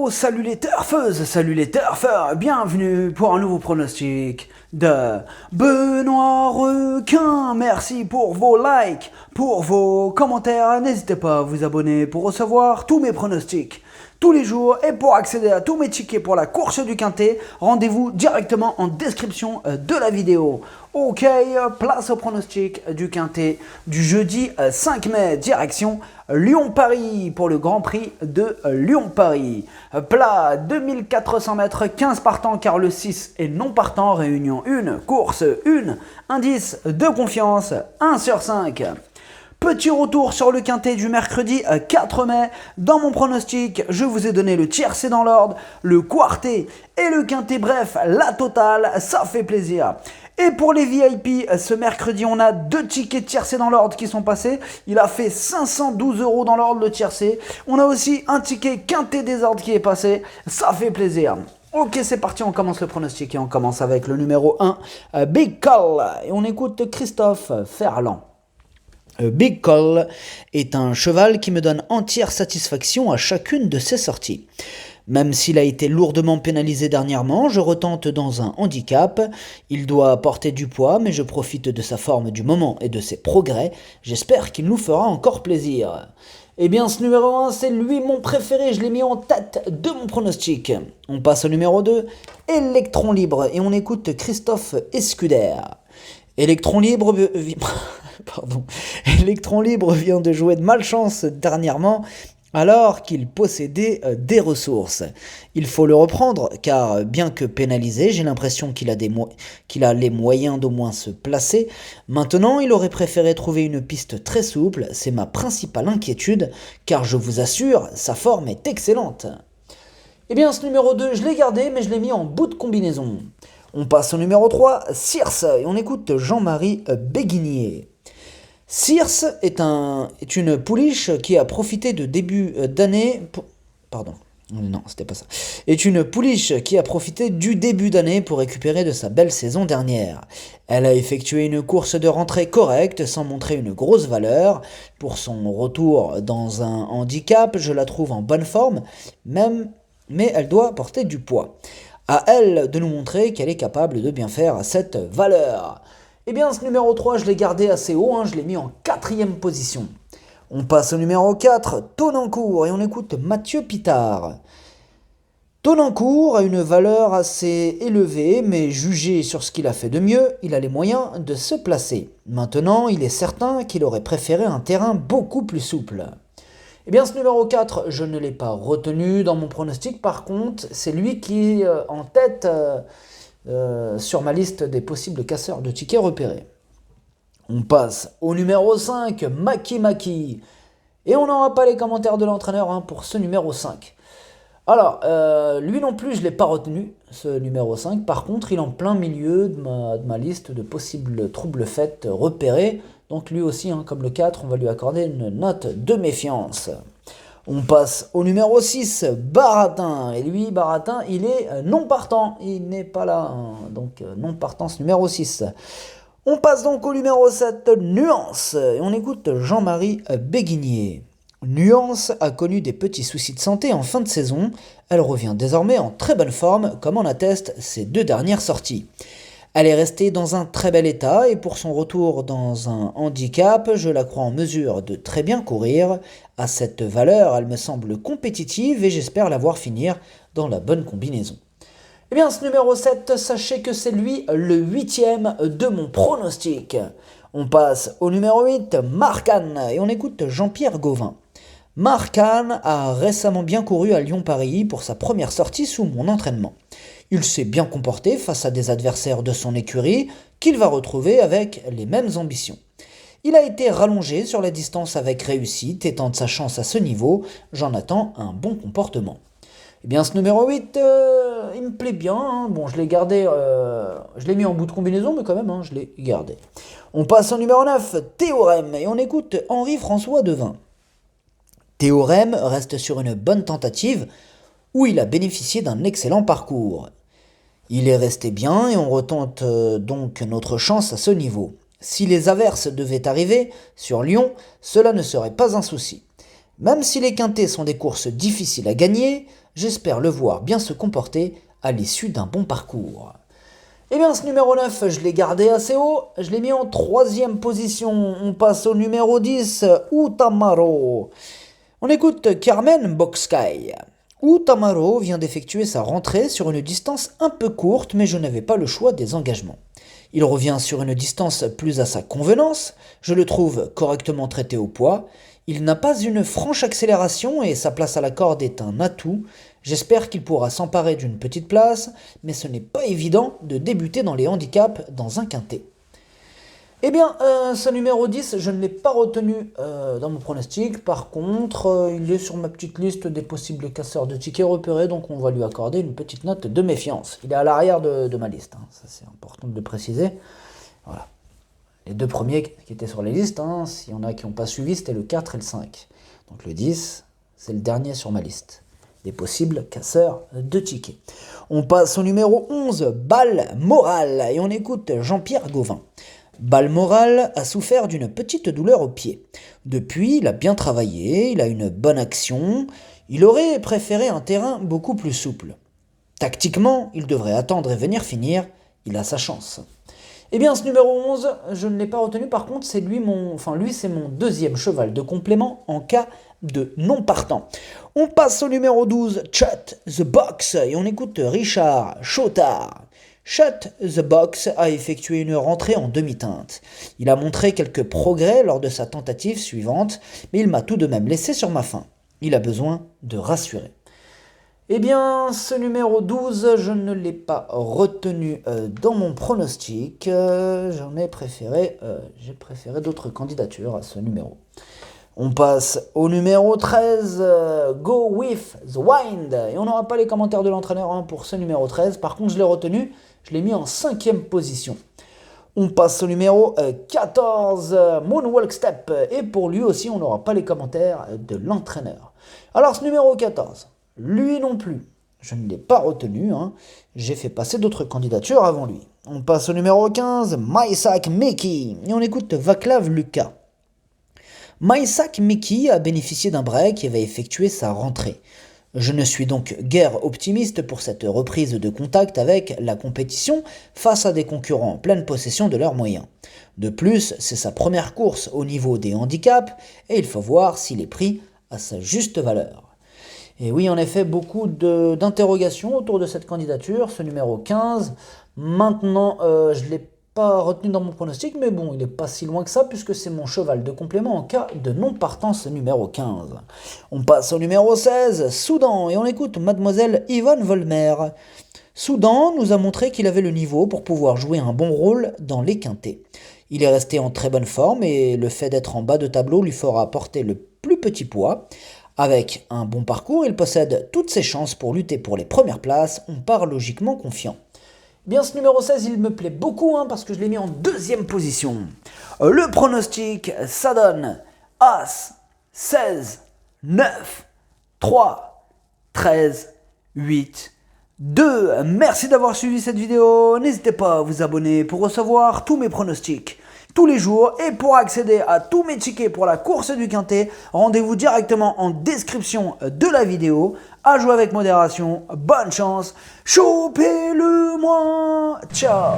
Salut les turfeuses, salut les turfeurs, bienvenue pour un nouveau pronostic de Benoît Requin. Merci pour vos likes, pour vos commentaires, n'hésitez pas à vous abonner pour recevoir tous mes pronostics tous les jours et pour accéder à tous mes tickets pour la course du Quintet, rendez-vous directement en description de la vidéo. Ok, place au pronostic du Quintet du jeudi 5 mai, direction Lyon-Paris pour le Grand Prix de Lyon-Paris. Plat 2400 mètres, 15 partants car le 6 est non partant, réunion 1, course 1, indice de confiance 1 sur 5. Petit retour sur le Quintet du mercredi 4 mai. Dans mon pronostic, je vous ai donné le tiercé dans l'ordre, le quartet et le Quintet. Bref, la totale, ça fait plaisir. Et pour les VIP, ce mercredi, on a 2 tickets tiercés dans l'ordre qui sont passés. Il a fait 512 € dans l'ordre, le tiercé. On a aussi un ticket Quintet des ordres qui est passé. Ça fait plaisir. Ok, c'est parti, on commence le pronostic et on commence avec le numéro 1, Big Call. Et on écoute Christophe Ferland. Big Call est un cheval qui me donne entière satisfaction à chacune de ses sorties. Même s'il a été lourdement pénalisé dernièrement, je retente dans un handicap. Il doit porter du poids, mais je profite de sa forme du moment et de ses progrès. J'espère qu'il nous fera encore plaisir. Eh bien, ce numéro 1, c'est lui mon préféré, je l'ai mis en tête de mon pronostic. On passe au numéro 2, Électron Libre, et on écoute Christophe Escuder. Électron Libre vient de jouer de malchance dernièrement alors qu'il possédait des ressources. Il faut le reprendre car bien que pénalisé, j'ai l'impression qu'il a les moyens d'au moins se placer. Maintenant, il aurait préféré trouver une piste très souple, c'est ma principale inquiétude car je vous assure, sa forme est excellente. Eh bien, ce numéro 2, je l'ai gardé mais je l'ai mis en bout de combinaison. On passe au numéro 3, Circe, et on écoute Jean-Marie Béguinier. Circe est une pouliche qui a profité de début d'année... Est une pouliche qui a profité du début d'année pour récupérer de sa belle saison dernière. Elle a effectué une course de rentrée correcte sans montrer une grosse valeur. Pour son retour dans un handicap, je la trouve en bonne forme, mais elle doit porter du poids. À elle de nous montrer qu'elle est capable de bien faire à cette valeur. Eh bien, ce numéro 3, je l'ai gardé assez haut, je l'ai mis en 4e position. On passe au numéro 4, Tonnancourt, et on écoute Mathieu Pitard. Tonnancourt a une valeur assez élevée, mais jugé sur ce qu'il a fait de mieux, il a les moyens de se placer. Maintenant, il est certain qu'il aurait préféré un terrain beaucoup plus souple. Eh bien, ce numéro 4, je ne l'ai pas retenu dans mon pronostic. Par contre, c'est lui qui est en tête sur ma liste des possibles casseurs de tickets repérés. On passe au numéro 5, Maki Maki. Et on n'aura pas les commentaires de l'entraîneur pour ce numéro 5. Alors, lui non plus, je ne l'ai pas retenu, ce numéro 5. Par contre, il est en plein milieu de ma liste de possibles troubles faits repérés. Donc lui aussi, comme le 4, on va lui accorder une note de méfiance. On passe au numéro 6, Baratin. Et lui, Baratin, il est non partant. Il n'est pas là. Donc non partant, ce numéro 6. On passe donc au numéro 7, Nuance. Et on écoute Jean-Marie Béguinier. Nuance a connu des petits soucis de santé en fin de saison. Elle revient désormais en très bonne forme, comme en attestent ses 2 dernières sorties. Elle est restée dans un très bel état et pour son retour dans un handicap, je la crois en mesure de très bien courir. À cette valeur, elle me semble compétitive et j'espère la voir finir dans la bonne combinaison. Eh bien, ce numéro 7, sachez que c'est lui le 8e de mon pronostic. On passe au numéro 8, Marcan, et on écoute Jean-Pierre Gauvin. Marcan a récemment bien couru à Lyon-Paris pour sa première sortie sous mon entraînement. Il s'est bien comporté face à des adversaires de son écurie qu'il va retrouver avec les mêmes ambitions. Il a été rallongé sur la distance avec réussite et tente sa chance à ce niveau. J'en attends un bon comportement. Eh bien, ce numéro 8, il me plaît bien. Bon, je l'ai gardé, je l'ai mis en bout de combinaison, mais quand même, je l'ai gardé. On passe au numéro 9, Théorème, et on écoute Henri-François Devin. Théorème reste sur une bonne tentative où il a bénéficié d'un excellent parcours. Il est resté bien et on retente donc notre chance à ce niveau. Si les averses devaient arriver sur Lyon, cela ne serait pas un souci. Même si les quintets sont des courses difficiles à gagner, j'espère le voir bien se comporter à l'issue d'un bon parcours. Eh bien, ce numéro 9, je l'ai gardé assez haut, je l'ai mis en 3e position. On passe au numéro 10, Utamaro. On écoute Carmen Boxkai. Utamaro vient d'effectuer sa rentrée sur une distance un peu courte, mais je n'avais pas le choix des engagements. Il revient sur une distance plus à sa convenance, je le trouve correctement traité au poids, il n'a pas une franche accélération et sa place à la corde est un atout. J'espère qu'il pourra s'emparer d'une petite place, mais ce n'est pas évident de débuter dans les handicaps dans un quintet. Eh bien, ce numéro 10, je ne l'ai pas retenu dans mon pronostic. Par contre, il est sur ma petite liste des possibles casseurs de tickets repérés, donc on va lui accorder une petite note de méfiance. Il est à l'arrière de ma liste, ça c'est important de le préciser. Voilà. Les 2 premiers qui étaient sur les listes, s'il y en a qui n'ont pas suivi, c'était le 4 et le 5. Donc le 10, c'est le dernier sur ma liste des possibles casseurs de tickets. On passe au numéro 11, Balmoral, et on écoute Jean-Pierre Gauvin. Balmoral a souffert d'une petite douleur au pied. Depuis, il a bien travaillé, il a une bonne action, il aurait préféré un terrain beaucoup plus souple. Tactiquement, il devrait attendre et venir finir, il a sa chance. Eh bien, ce numéro 11, je ne l'ai pas retenu, par contre, lui c'est mon 2e cheval de complément en cas de non partant. On passe au numéro 12, Shut the Box, et on écoute Richard Chotard. Shut the Box a effectué une rentrée en demi-teinte. Il a montré quelques progrès lors de sa tentative suivante, mais il m'a tout de même laissé sur ma faim. Il a besoin de rassurer. Eh bien, ce numéro 12, je ne l'ai pas retenu dans mon pronostic. J'ai préféré d'autres candidatures à ce numéro. On passe au numéro 13, Go With The Wind. Et on n'aura pas les commentaires de l'entraîneur pour ce numéro 13. Par contre, je l'ai retenu, je l'ai mis en 5e position. On passe au numéro 14, Moonwalk Step. Et pour lui aussi, on n'aura pas les commentaires de l'entraîneur. Alors, ce numéro 14, lui non plus, je ne l'ai pas retenu. J'ai fait passer d'autres candidatures avant lui. On passe au numéro 15, Mysak Mickey. Et on écoute Vaclav Lucas. Mysak Mickey a bénéficié d'un break et va effectuer sa rentrée. Je ne suis donc guère optimiste pour cette reprise de contact avec la compétition face à des concurrents en pleine possession de leurs moyens. De plus, c'est sa première course au niveau des handicaps et il faut voir s'il est pris à sa juste valeur. Et oui, en effet, beaucoup d'interrogations autour de cette candidature, ce numéro 15. Maintenant, je ne l'ai pas retenu dans mon pronostic, mais bon, il n'est pas si loin que ça, puisque c'est mon cheval de complément en cas de non-partance numéro 15. On passe au numéro 16, Soudan, et on écoute Mademoiselle Yvonne Volmer. Soudan nous a montré qu'il avait le niveau pour pouvoir jouer un bon rôle dans les quintets. Il est resté en très bonne forme, et le fait d'être en bas de tableau lui fera porter le plus petit poids. Avec un bon parcours, il possède toutes ses chances pour lutter pour les premières places, on part logiquement confiant. Bien, ce numéro 16, il me plaît beaucoup parce que je l'ai mis en 2e position. Le pronostic, ça donne As, 16, 9, 3, 13, 8, 2. Merci d'avoir suivi cette vidéo. N'hésitez pas à vous abonner pour recevoir tous mes pronostics tous les jours. Et pour accéder à tous mes tickets pour la course du quintet, rendez-vous directement en description de la vidéo. À jouer avec modération. Bonne chance. Chopez-le moi. Ciao.